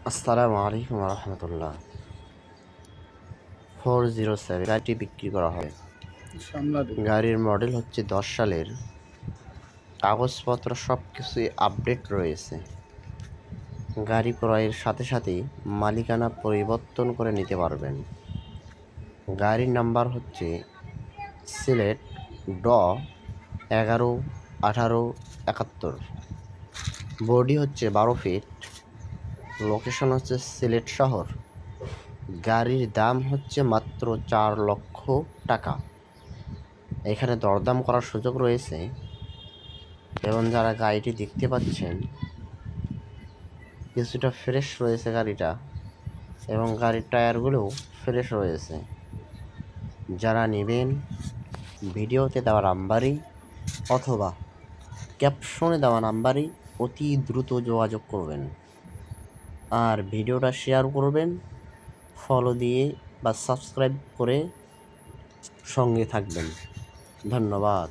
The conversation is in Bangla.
আসসালামু আলাইকুম রহমতুল্লাহ। 407 গাড়িটি বিক্রি করা হবে। গাড়ির মডেল হচ্ছে 10 সালের। কাগজপত্র সব কিছুই আপডেট রয়েছে। গাড়ি ক্রয়ের সাথে সাথেই মালিকানা পরিবর্তন করে নিতে পারবেন। গাড়ির নাম্বার হচ্ছে সিলেট ড 11-18-71। বডি হচ্ছে 12 ফিট। লোকেশন হচ্ছে সিলেট শহর। গাড়ির দাম হচ্ছে মাত্র 4 লক্ষ টাকা। এখানে দরদাম করার সুযোগ রয়েছে। এবং যারা গাড়িটি দেখতে পাচ্ছেন কিছুটা ফ্রেশ রয়েছে গাড়িটা, এবং গাড়ির টায়ারগুলোও ফ্রেশ রয়েছে। যারা নেবেন ভিডিওতে দেওয়া নাম্বারই অথবা ক্যাপশনে দেওয়া নাম্বারই অতি দ্রুত যোগাযোগ করবেন। আর ভিডিওটা শেয়ার করবেন, ফলো দিয়ে বা সাবস্ক্রাইব করে সঙ্গে থাকবেন। ধন্যবাদ।